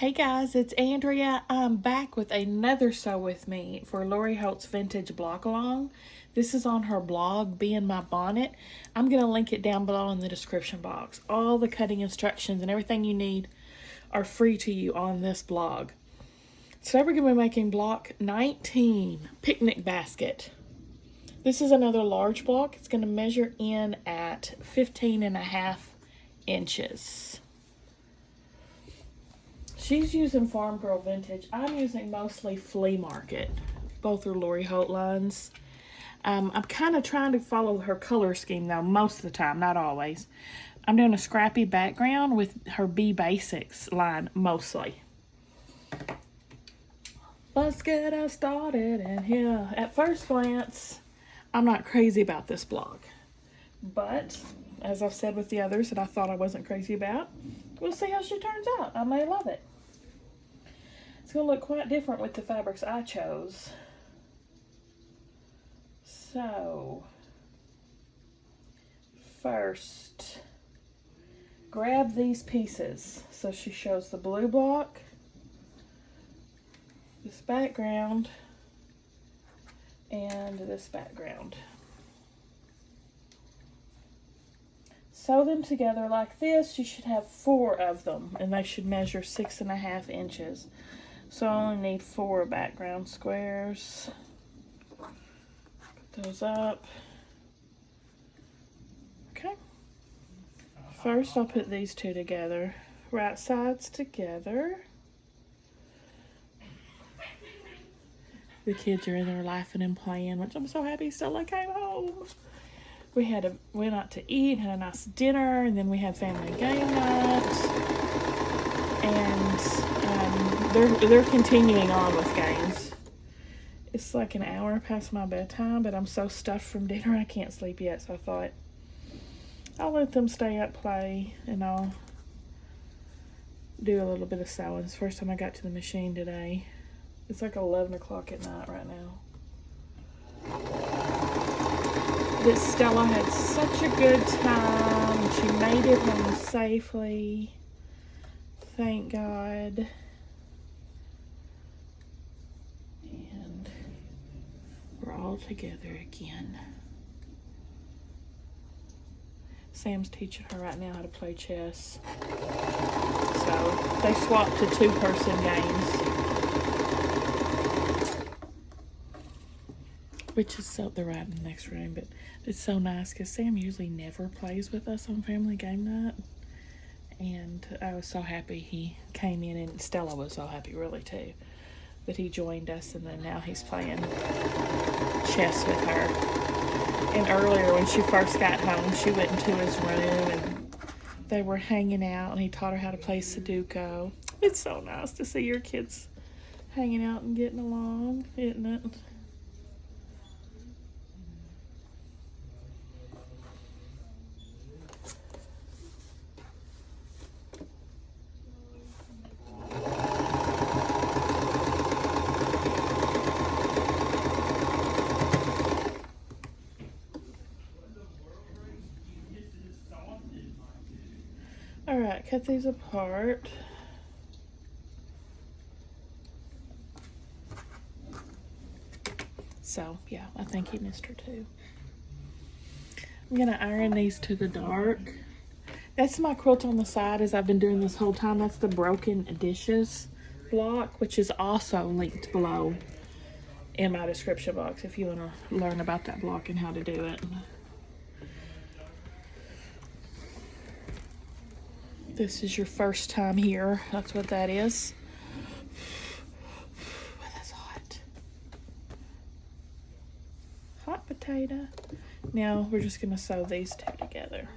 Hey guys, it's Andrea. I'm back with another Sew With Me for Lori Holt's Vintage Block Along. This is on her blog, Be In My Bonnet. I'm going to link it down below in the description box. All the cutting instructions and everything you need are free to you on this blog. Today we're going to be making block 19, Picnic Basket. This is another large block. It's going to measure in at 15.5 inches. She's using Farm Girl Vintage. I'm using mostly Flea Market. Both are Lori Holt lines. I'm kind of trying to follow her color scheme though, most of the time, not always. I'm doing a scrappy background with her B Basics line mostly. Let's get us started in here. At first glance, I'm not crazy about this block. But, as I've said with the others that I thought I wasn't crazy about, we'll see how she turns out. I may love it. It's going to look quite different with the fabrics I chose. So, first, grab these pieces. So she shows the blue block, this background, and this background. Sew them together like this. You should have 4 of them, and they should measure 6.5 inches. So I only need 4 background squares. Put those up. Okay. First I'll put these 2 together. Right sides together. The kids are in there laughing and playing, which I'm so happy Stella came home. We went out to eat, had a nice dinner, and then we had family game night. And they're continuing on with games. It's like an hour past my bedtime, but I'm so stuffed from dinner I can't sleep yet. So I thought I'll let them stay up, play, and I'll do a little bit of sewing. It's the first time I got to the machine today. It's like 11 o'clock at night right now. But Stella had such a good time. She made it home safely. Thank God. And we're all together again. Sam's teaching her right now how to play chess. So they swapped to 2-person games. Which is so, they're right in the next room, but it's so nice because Sam usually never plays with us on family game night. And I was so happy he came in, and Stella was so happy really too. But he joined us, and then now he's playing chess with her. And earlier when she first got home, she went into his room and they were hanging out, and he taught her how to play Sudoku. It's so nice to see your kids hanging out and getting along, isn't it? Alright, cut these apart. So, yeah, I think he missed her too. I'm going to iron these to the dark. That's my quilt on the side as I've been doing this whole time. That's the Broken Dishes block, which is also linked below in my description box if you want to learn about that block and how to do it. This is your first time here. That's what that is. That's hot. Hot potato. Now we're just going to sew these 2 together.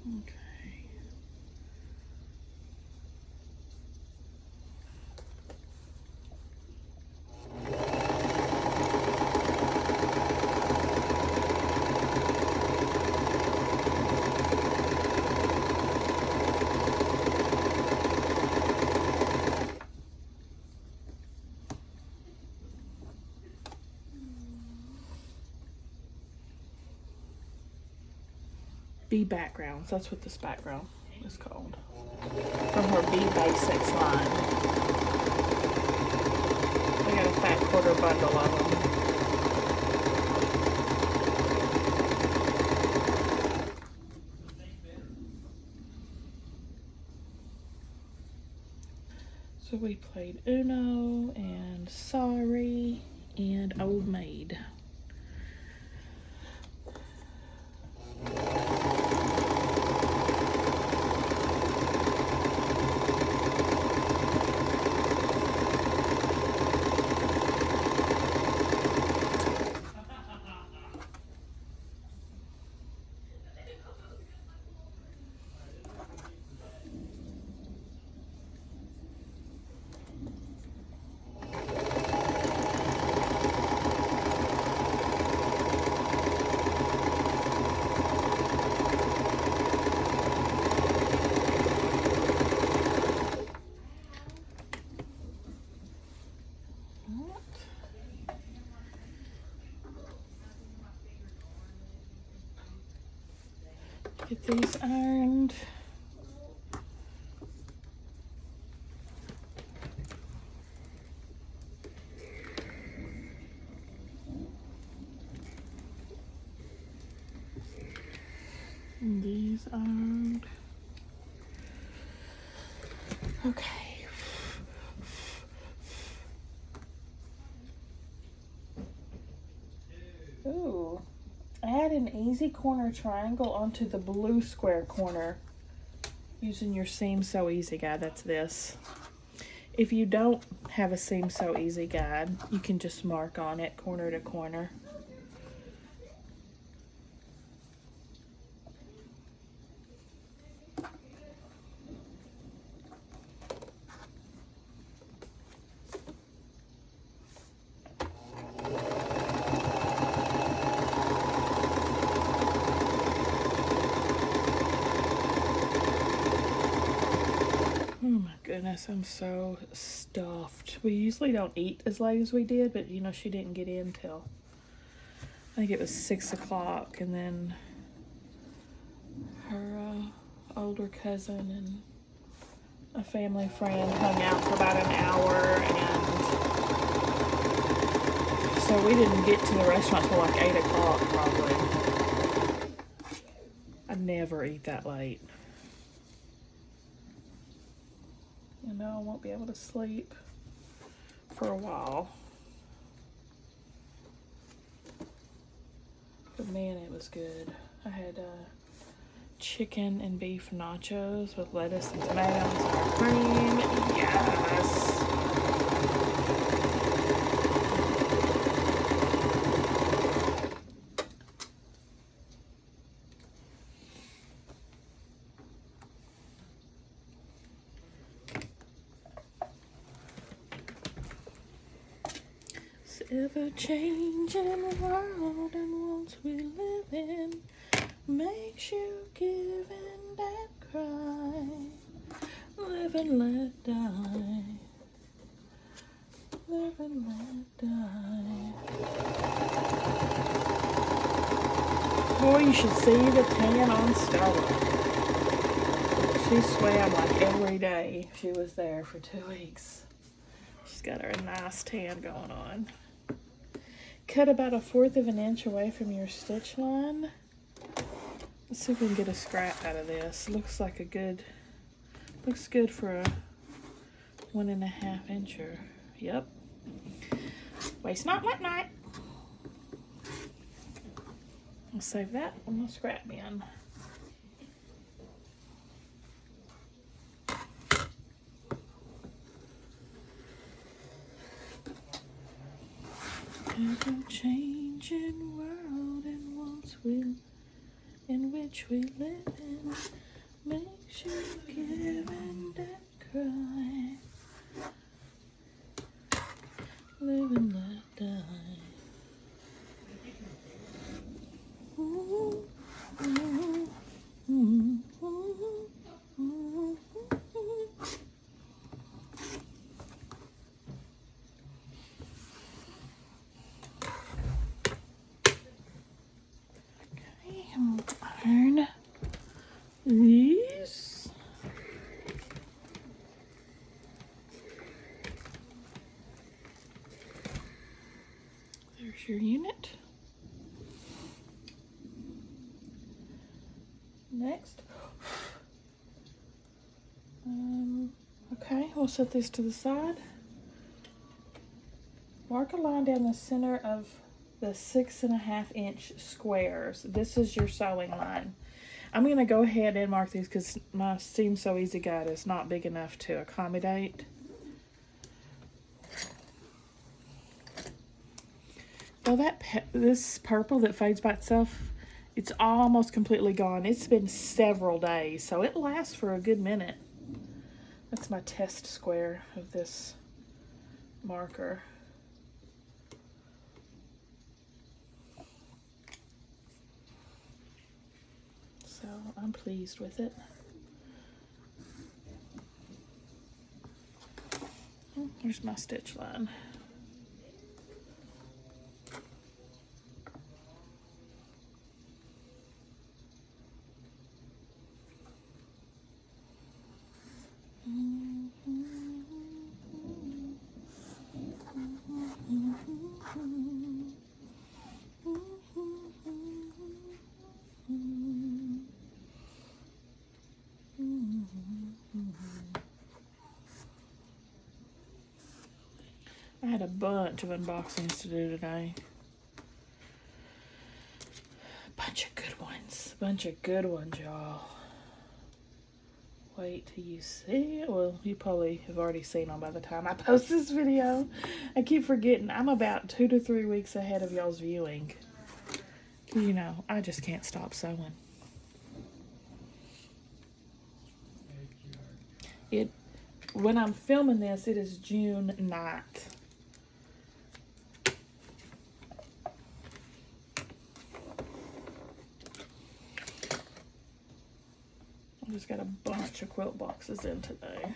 Okay. B backgrounds. That's what this background is called. From her B Basics line. I got a fat quarter bundle of them. So we played Uno and Sorry and Old Maid. Get these ironed. And these ironed. Okay. Ooh. Add an easy corner triangle onto the blue square corner using your Seam So Easy guide. That's this. If you don't have a Seam So Easy guide, you can just mark on it corner to corner. Oh my goodness, I'm so stuffed. We usually don't eat as late as we did, but you know, she didn't get in till, I think it was 6 o'clock, and then her older cousin and a family friend hung out for about an hour, and so we didn't get to the restaurant till like 8 o'clock probably. I never eat that late. You know, I won't be able to sleep for a while. But man, it was good. I had chicken and beef nachos with lettuce and tomato and sour cream. Yes. Ever-changing world and worlds we live in makes you give and that cry. Live and let die. Live and let die. Boy, you should see the tan on Stella. She swam like every day she was there for 2 weeks. She's got her a nice tan going on. Cut about 1/4 of an inch away from your stitch line. Let's see if we can get a scrap out of this. Looks like a good, looks good for a 1.5 incher. Yep. Waste not, let not. I'll save that on the scrap bin. Ever-changing world and worlds in which we live in makes you give and cry. Live and let die. Ooh, ooh, ooh, ooh, ooh, ooh. Iron. There's your unit. Next. Okay, we'll set this to the side. Mark a line down the center of the 6.5 inch squares. This is your sewing line. I'm going to go ahead and mark these because my Seam So Easy guide is not big enough to accommodate. Well, this purple that fades by itself, it's almost completely gone. It's been several days, so it lasts for a good minute. That's my test square of this marker. So I'm pleased with it. Here's my stitch line. I had a bunch of unboxings to do today. Bunch of good ones, y'all. Wait till you see it. Well, you probably have already seen them by the time I post this video. I keep forgetting I'm about 2 to 3 weeks ahead of y'all's viewing. You know, I just can't stop sewing. When I'm filming this, it is June 9th. I just got a bunch of quilt boxes in today.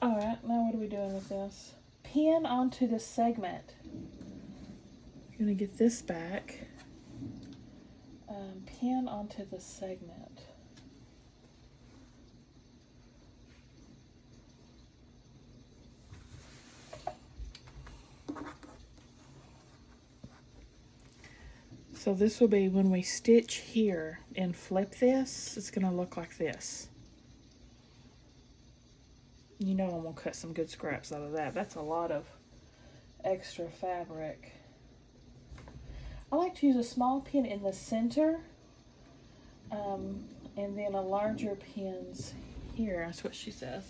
Alright, now what are we doing with this? Pin onto the segment. I'm gonna get this back. Pin onto the segment. So this will be when we stitch here and flip this, it's going to look like this. You know I'm going to cut some good scraps out of that. That's a lot of extra fabric. I like to use a small pin in the center and then a larger pins here. That's what she says.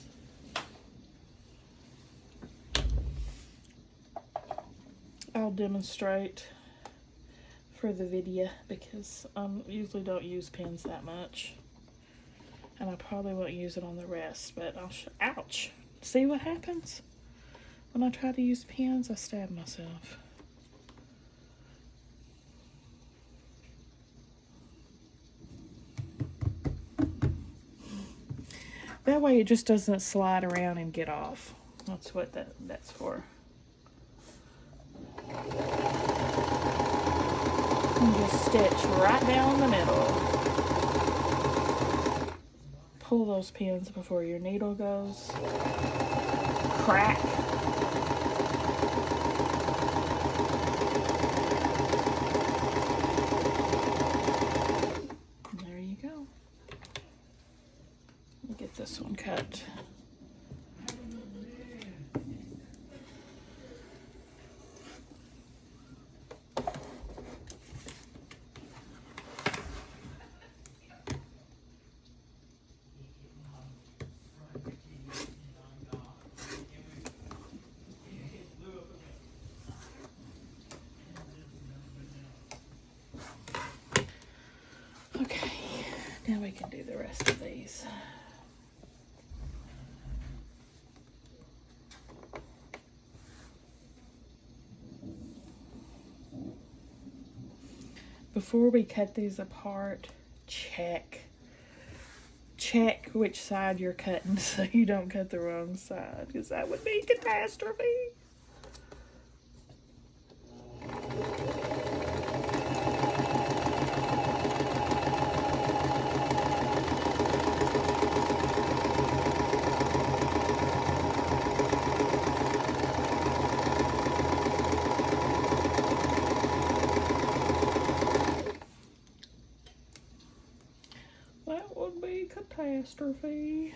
I'll demonstrate for the video because I usually don't use pins that much, and I probably won't use it on the rest, but ouch, see what happens when I try to use pins? I stab myself. That way it just doesn't slide around and get off. That's what that's for. And just stitch right down the middle. Pull those pins before your needle goes crack. And there you go. We'll get this one cut. Okay, now we can do the rest of these. Before we cut these apart, check which side you're cutting so you don't cut the wrong side, because that would be catastrophe. catastrophe.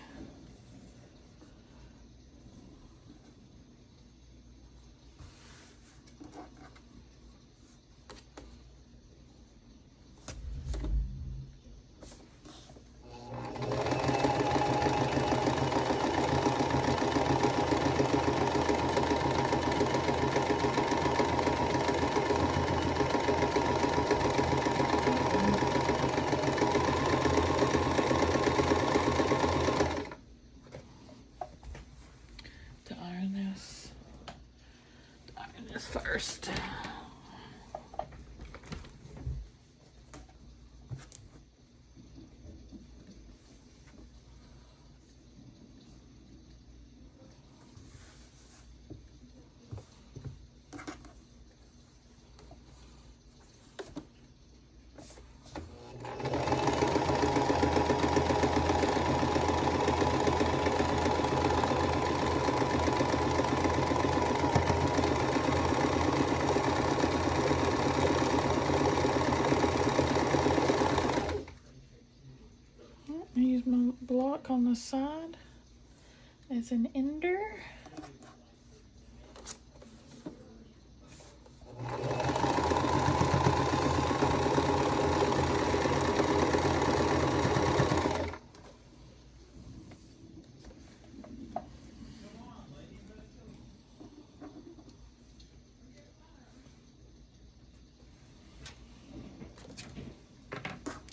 First. Use my block on the side as an ender.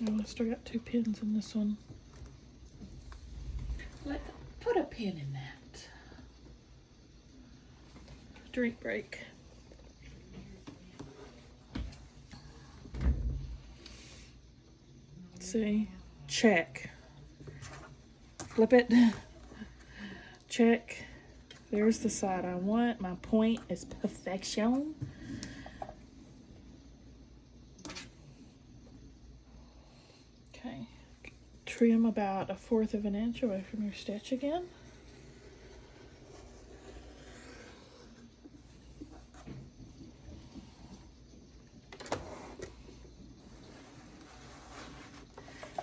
Oh, I still got 2 pins in this one. Put a pin in that. Drink break. See, check. Flip it. Check. There's the side I want. My point is perfection. Okay. Trim about 1/4 of an inch away from your stitch again.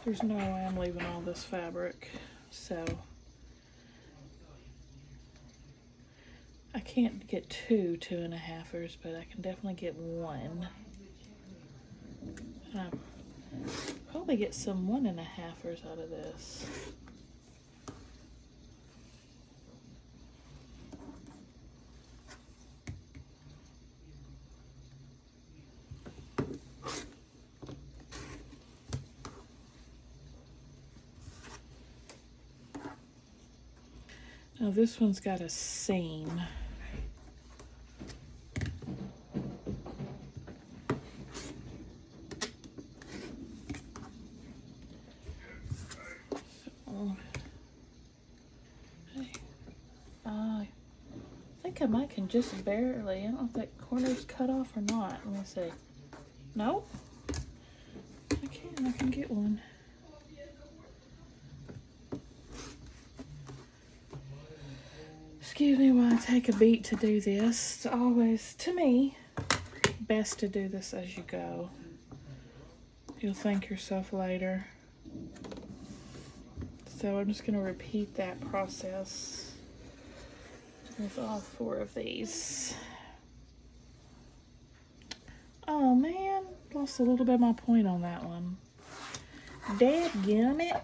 There's no way I'm leaving all this fabric, so I can't get 2 2.5ers, but I can definitely get 1. And I'll probably get some 1.5ers out of this. Now this one's got a seam. So, I think I might can just barely. I don't know if that corner's cut off or not. Let me see. No, I can get one. Excuse me while I take a beat to do this. It's always, to me, best to do this as you go. You'll thank yourself later. So I'm just going to repeat that process with all 4 of these. Oh man, lost a little bit of my point on that one. Dadgummit.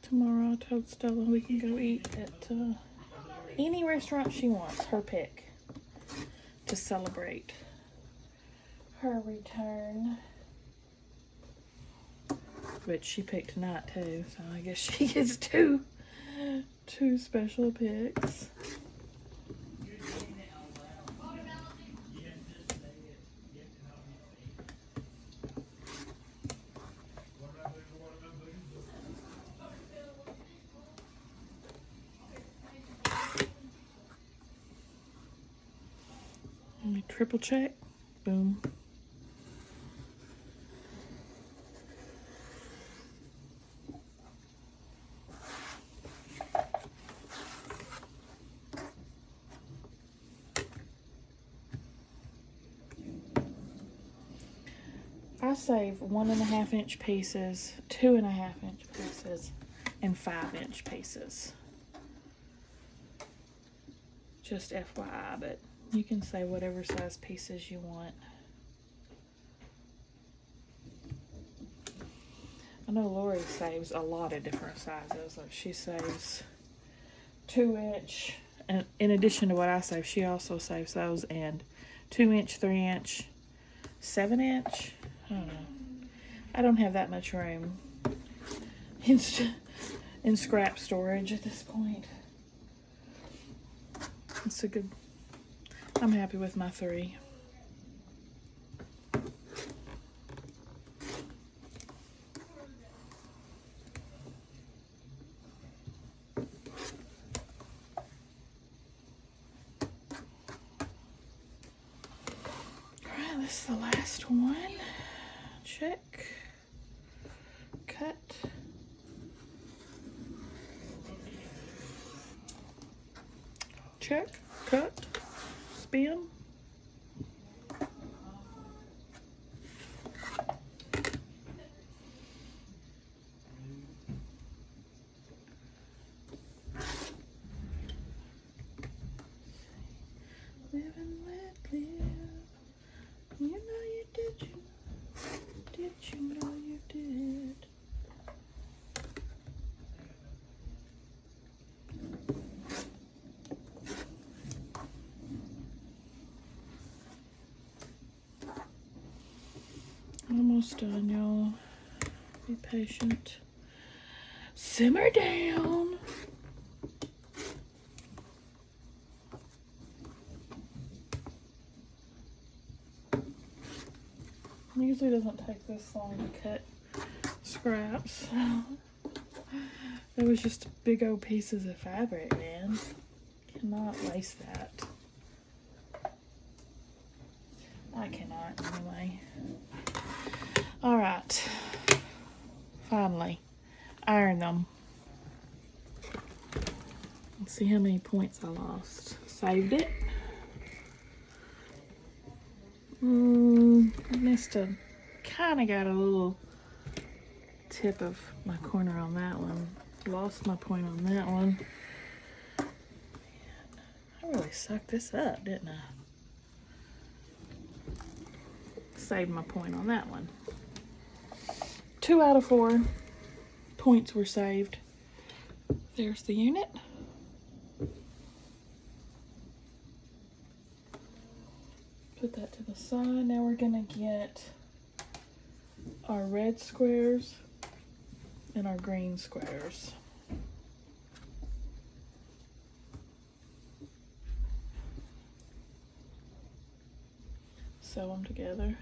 Tomorrow I told Stella we can go eat at any restaurant she wants, her pick, to celebrate her return. But she picked tonight too, so I guess she gets two special picks. Let me triple check. Boom. I save 1.5 inch pieces, 2.5 inch pieces, and 5 inch pieces. Just FYI, but you can say whatever size pieces you want. I know Lori saves a lot of different sizes. Like she saves 2 inch, and in addition to what I save, she also saves those, and 2 inch, 3 inch, 7 inch. I don't know. I don't have that much room in scrap storage at this point. It's a good, I'm happy with my 3. Alright, this is the last one. Check. Cut. Check. Cut. Spin. Live and let live. You know you did, you know you did. Almost done, y'all. Be patient. Simmer down. It usually doesn't take this long to cut scraps. There was just big old pieces of fabric, man. Cannot waste that. I cannot, anyway. Alright. Finally. Iron them. Let's see how many points I lost. Saved it. I missed a, kind of got a little tip of my corner on that one. Lost my point on that one. Man, I really sucked this up, didn't I? Saved my point on that one. 2 out of 4 points were saved. There's the unit. Put that to the side. Now we're gonna get our red squares and our green squares. Sew them together.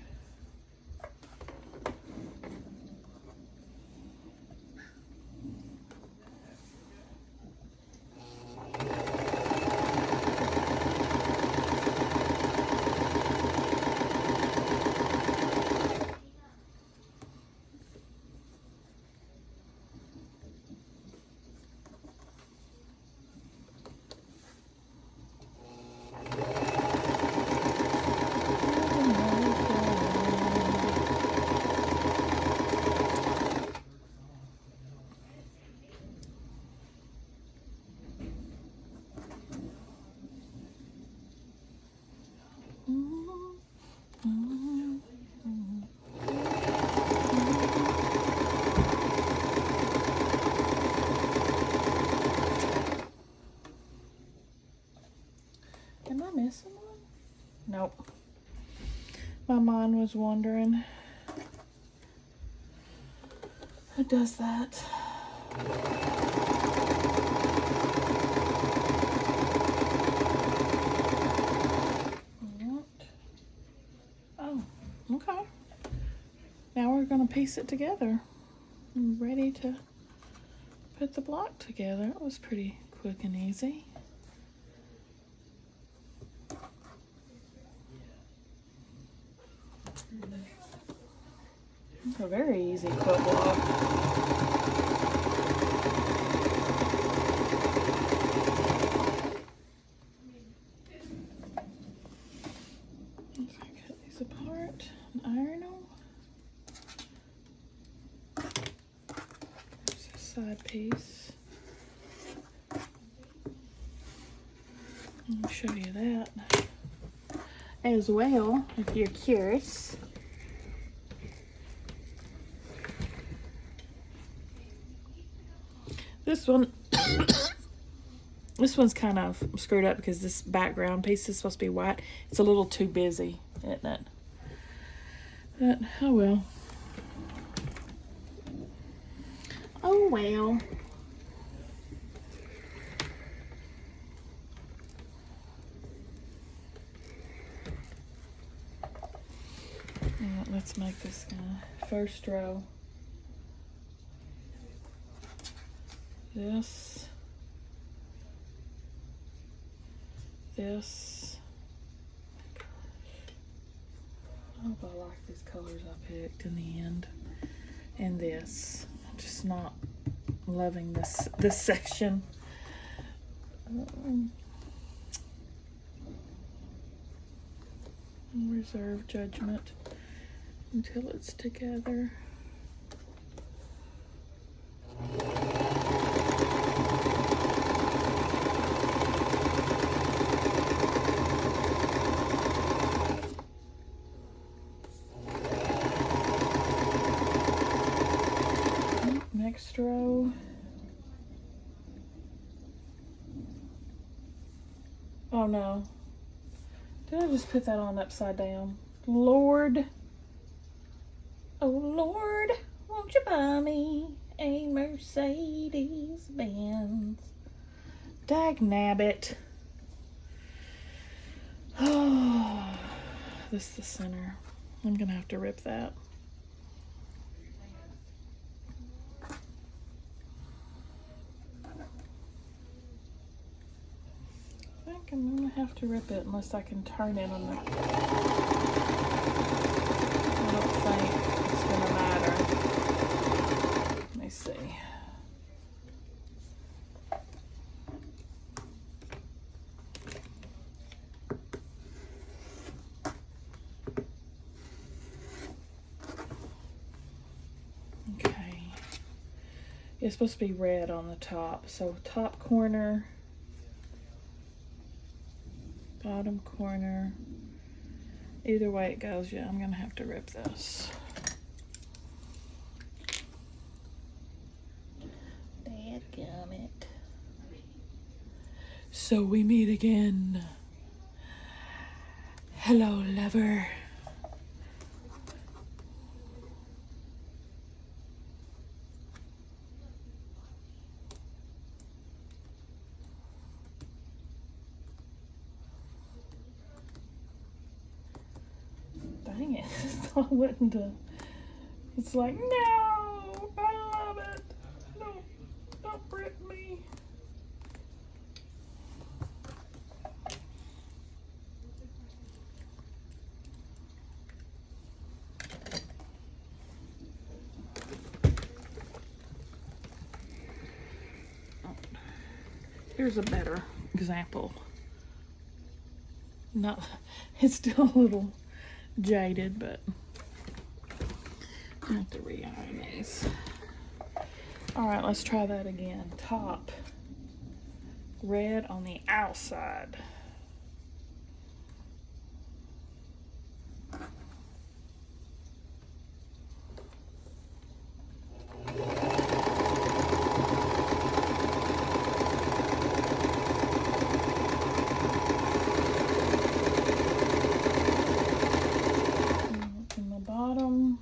Am I missing one? Nope. My mind was wandering. Who does that? What? Oh, okay. Now we're gonna piece it together. I'm ready to put the block together. It was pretty quick and easy. It's a very easy quilt block. Let's cut these apart and iron them. There's a side piece. I'll show you that as well if you're curious. This one, this one's kind of screwed up because this background piece is supposed to be white. It's a little too busy, isn't it? But, oh well. Oh well. Right, let's make this guy. First row. This. This. I hope I like these colors I picked in the end. And this. I'm just not loving this section. Reserve judgment until it's together. Next row. Oh no. Did I just put that on upside down? Lord. Oh Lord, won't you buy me a Mercedes Benz? Dag nabbit. Oh, this is the center. I'm gonna have to rip that. I think I'm gonna have to rip it unless I can turn it on the... I don't think it's gonna matter. Let me see. Okay. It's supposed to be red on the top. So top corner, bottom corner. Either way it goes, yeah, I'm gonna have to rip this. Dadgummit. So we meet again. Hello, lover. Dang it. I wouldn't It's like, no, I love it. Don't rip me. Here's a better example. No, it's still a little jaded, but I have to re-iron these. All right, let's try that again. Top, red on the outside. In the bottom.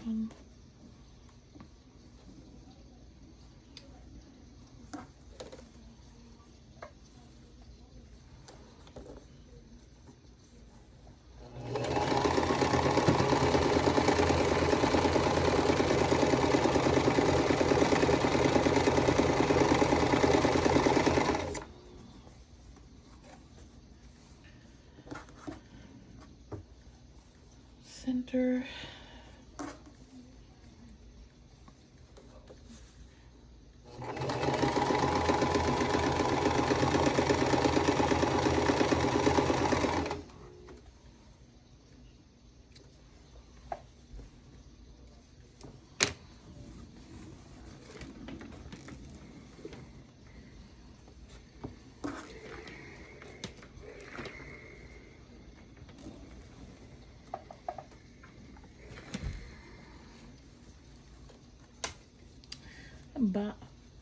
one. Center.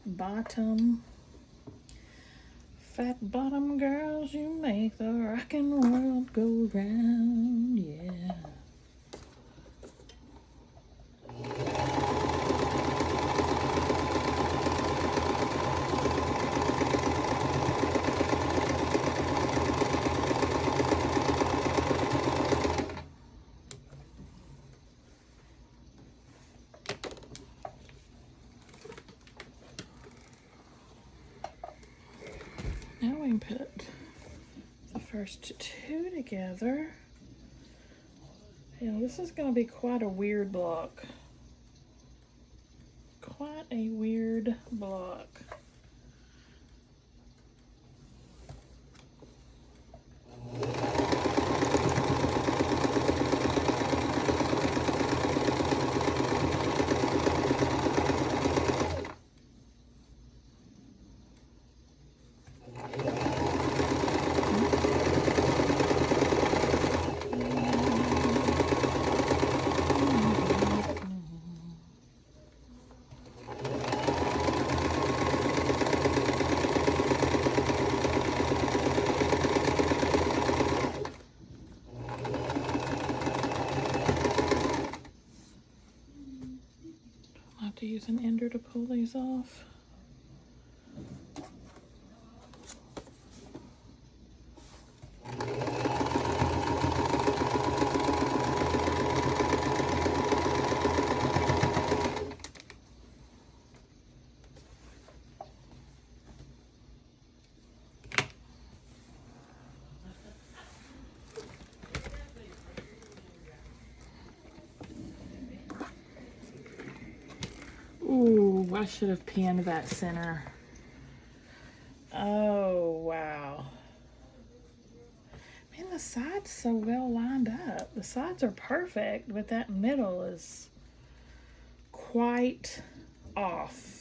Bottom. Fat bottom girls, you make the rockin' world go round, yeah. Now we can put the first two together. Yeah, this is going to be quite a weird block. Quite a weird block. I'll have to use an ender to pull these off. Ooh, I should have pinned that center. Oh, wow. Man, the side's so well lined up. The sides are perfect, but that middle is quite off.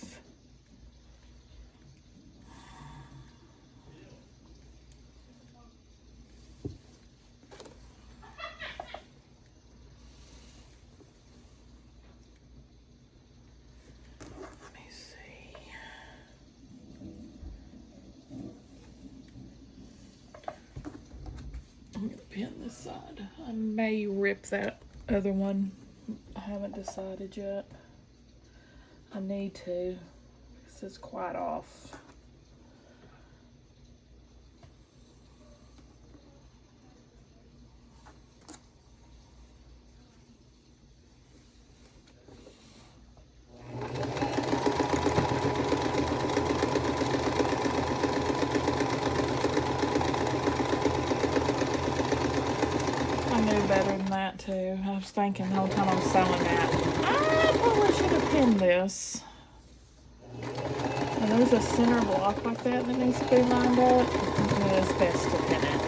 I'm gonna pin this side. I may rip that other one. I haven't decided yet. I need to. This is quite off. Better than that too. I was thinking the whole time I was sewing that, I probably should have pinned this. And there's a center block like that that needs to be lined up. It's best to pin it.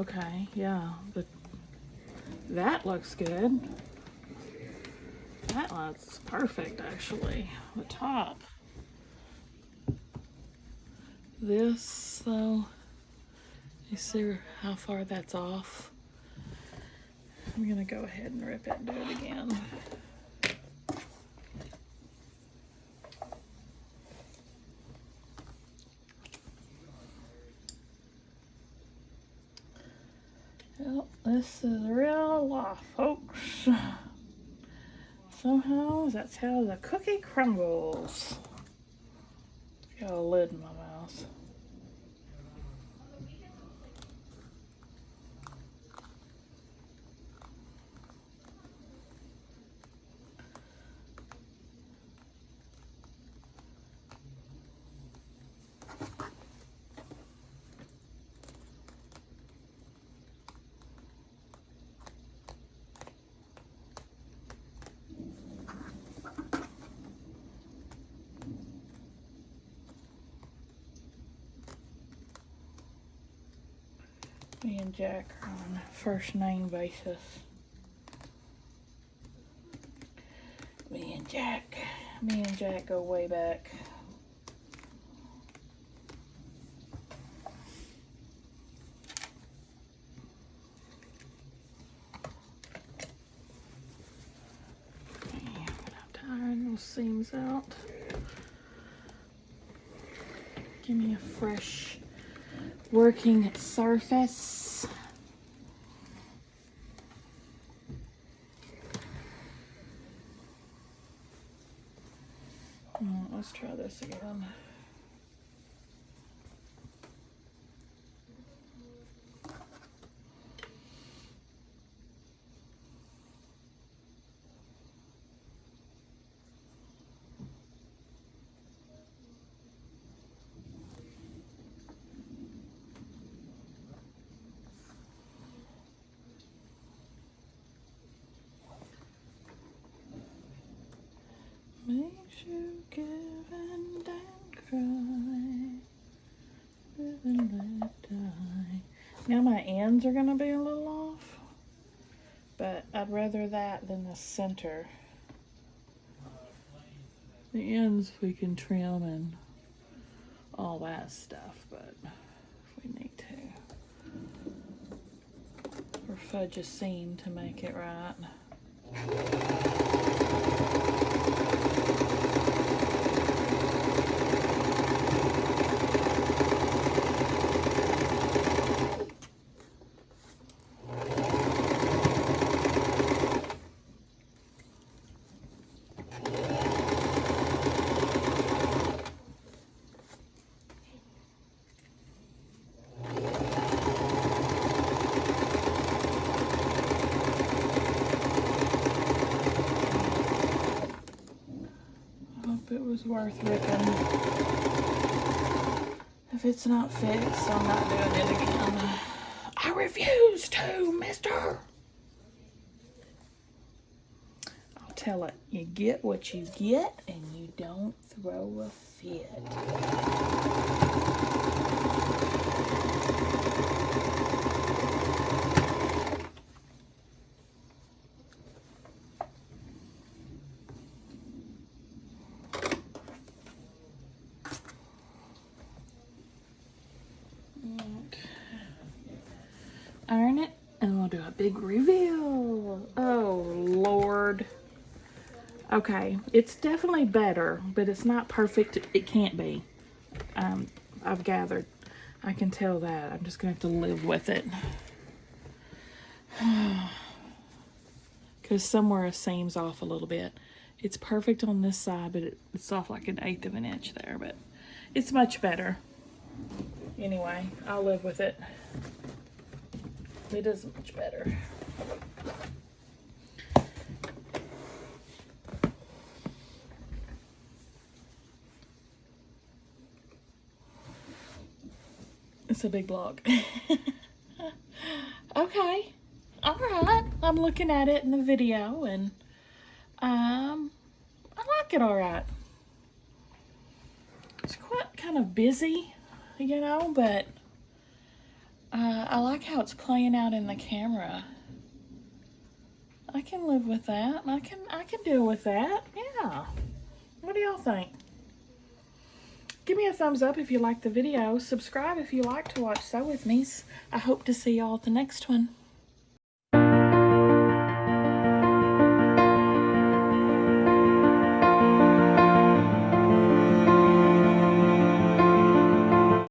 okay, yeah, but that looks good. That looks perfect, actually. The top. This, though, you see how far that's off? I'm gonna go ahead and rip it and do it again. Well, this is real life, folks. Somehow, that's how the cookie crumbles. Got a lid in my mouth. Me and Jack are on a first name basis. Me and Jack go way back. I'm gonna iron those seams out. Give me a fresh working surface. Let's try this again. Makes you give and then cry, live and let die. Now my ends are gonna be a little off, but I'd rather that than the center. The ends we can trim and all that stuff, but if we need to, or fudge a seam to make it right. It was worth ripping. If it's not fixed, I'm not doing it again. I refuse to, mister. I'll tell it. You get what you get, and you don't throw a fit. Iron it, and we'll do a big reveal. Oh, Lord. Okay, it's definitely better, but it's not perfect. It can't be. I've gathered. I can tell that. I'm just going to have to live with it. Because somewhere a seam's off a little bit. It's perfect on this side, but it's off like 1/8 of an inch there, but it's much better. Anyway, I'll live with it. It is much better. It's a big block. Okay. All right. I'm looking at it in the video, and I like it all right. It's quite kind of busy, you know, but I like how it's playing out in the camera. I can live with that. I can deal with that. Yeah. What do y'all think? Give me a thumbs up if you liked the video. Subscribe if you like to watch Sew With Me's. I hope to see y'all at the next one.